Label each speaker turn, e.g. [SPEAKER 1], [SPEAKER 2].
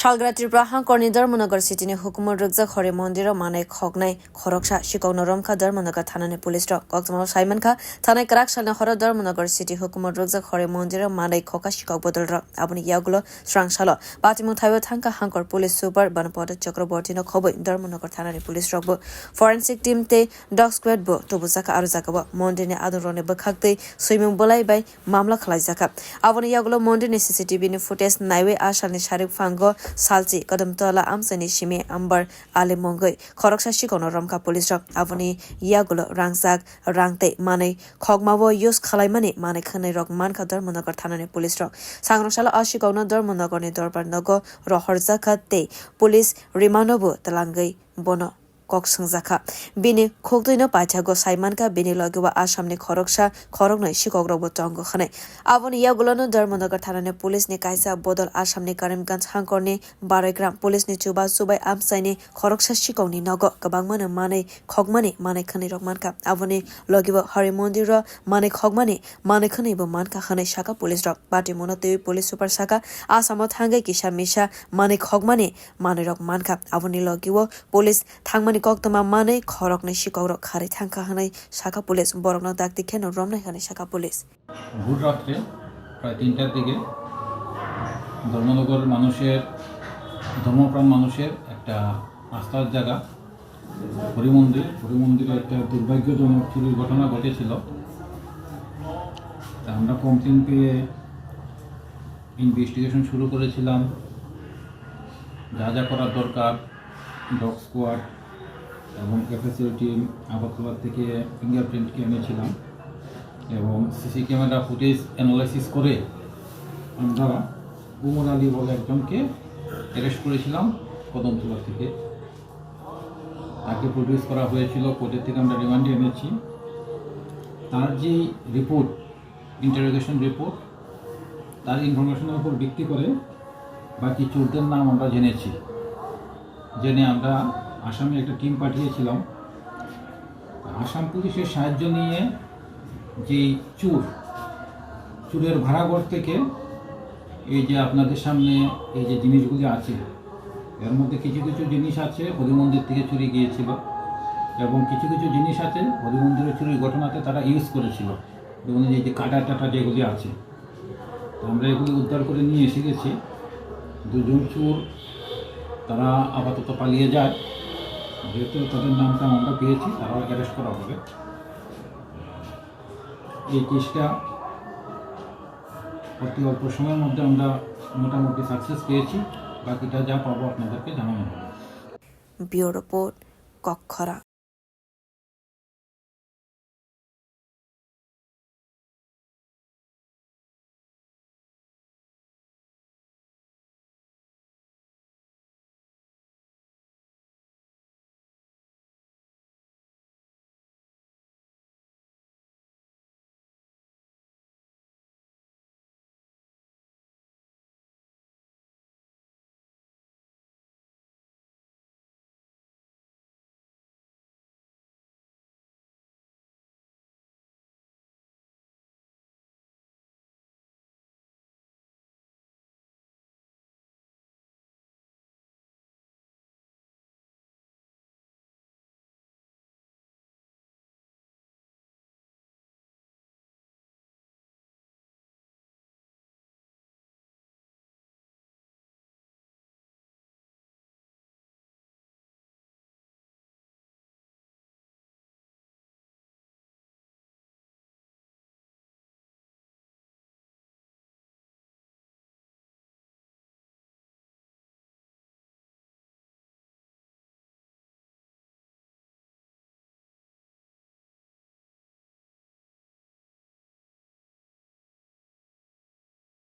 [SPEAKER 1] Shalgra Tripura Hangkorni Dharmanagar City ni Hukumar Rukjak Hore Mondir Manai Khognai Khoroksha Shikong Romkha Dharmanagar Thanani Police Rock Kokzama Simon Kha Thanai Karak Shalna Hora Dharmanagar City Hukumar Rukjak Hore Mondir Manai Khoka Shikok Bodol Rock Abuni Yagulo Strang Shalo Patimu Thaiwa Thanka Hangkor Police Super Banapota Chakraborty no Khoboi Dharmanagar Thanani Police Rock Bo Forensic Team te Dog Squad Bo Tobusaka Aruzaka Bo Mondir ni Adurone Bakhakte Swimming Bolai by Mamla Khlaizaka Abuni Yagulo Mondir ni CCTV ni footage Naiwe Ashani Sharif Fango Salchi Kadamtola Amsani Shime Amber Ale Mongoi Khoroksha Shikono Romkha Police Rock Avoni Yagulo Rangsak Rangte Mane Khogmawo Yus Khalaimani Mane Khane Rock Manka Dharmanagar Thanani Police Rock Sangroshala Ashikono Dharmanagar ni Dorbar Nogo Rohorzaka Te Police Rimanobu Talangai Bono Koksangzaka Bini Khogdino Pachago Saimanka Bini Logiwa Ashamni Khoroksha Khorognoi Shikograbo Tongo Khane Avoni Yagulono Dharmanagar Thanani Police ni Kaisa Bodol Ashamni Karimganj Hangkorni Baregram Police ni Chuba Subai Amsaini Khoroksha Shikoni Nogo Kabangmana Mane Khogmani Mane Khani Rokmanka Avoni Logiwa Hari Mondiro Mane Khogmani Mane Khani Bo Manka Khane Shaka Police Rock Bati Monotewi Police Super Shaka Asamot Hangai Kisha Misha Mane Khogmani Mane Rokmanka Avoni Logiwo Police Thangmani Koktama Mane Khorokne Shikoro Khari Thanka Hanai Shaka Police Borokno Dakti Keno Romna Hane Shaka Police
[SPEAKER 2] ভোর রাত্রে প্রায় ৩টার দিকে ধর্মনগর ধর্মপ্রাণ মানুষের একটা আস্থার জায়গা হরিমন্দিরে একটা দুর্ভাগ্যজনক চুরির ঘটনা ঘটেছিল। তা আমরা কমপ্লেন পেয়ে ইনভেস্টিগেশন শুরু করেছিলাম। যা যা করার দরকার ডগ স্কোয়াড এবং এফএসএল টিম আগরতলা থেকে ফিঙ্গারপ্রিন্টকে এনেছিলাম এবং সিসি ক্যামেরা ফুটেজ অ্যানালাইসিস করে আমরা উমর আলী বলে একজনকে অ্যারেস্ট করেছিলাম কদমতলা থেকে। তাকে প্রডিউস করা হয়েছিল, কোর্টের থেকে আমরা রিমান্ডে এনেছি। তার যে রিপোর্ট ইন্টারোগেশন রিপোর্ট তার ইনফরমেশনের উপর ভিত্তি করে বাকি চোরদের নাম আমরা জেনে আমরা আসামে একটা টিম পাঠিয়েছিলাম। আসাম পুলিশের সাহায্য নিয়ে যে চুরের ভাড়াঘর থেকে এই যে আপনাদের সামনে এই যে জিনিসগুলি আছে এর মধ্যে কিছু কিছু জিনিস আছে হরিমন্দির থেকে চুরি গিয়েছিল এবং কিছু কিছু জিনিস আছে হরিমন্দিরের চুরির ঘটনাতে তারা ইউজ করেছিল এবং এই যে কাটা টাটা যেগুলি আছে আমরা এগুলি উদ্ধার করে নিয়ে এসে গেছি। দুজন চোর তারা আপাতত পালিয়ে যায়, যেহেতু তাদের নামটা আমরা পেয়েছি তারাও অ্যারেস্ট করা হবে। এই কেসটা অতি অল্প সময়ের মধ্যে আমরা মোটামুটি সাকসেস পেয়েছি। বাকিটা যা পাবো আপনাদেরকে জানানো হবে।
[SPEAKER 1] Bureau report কক্ষরা।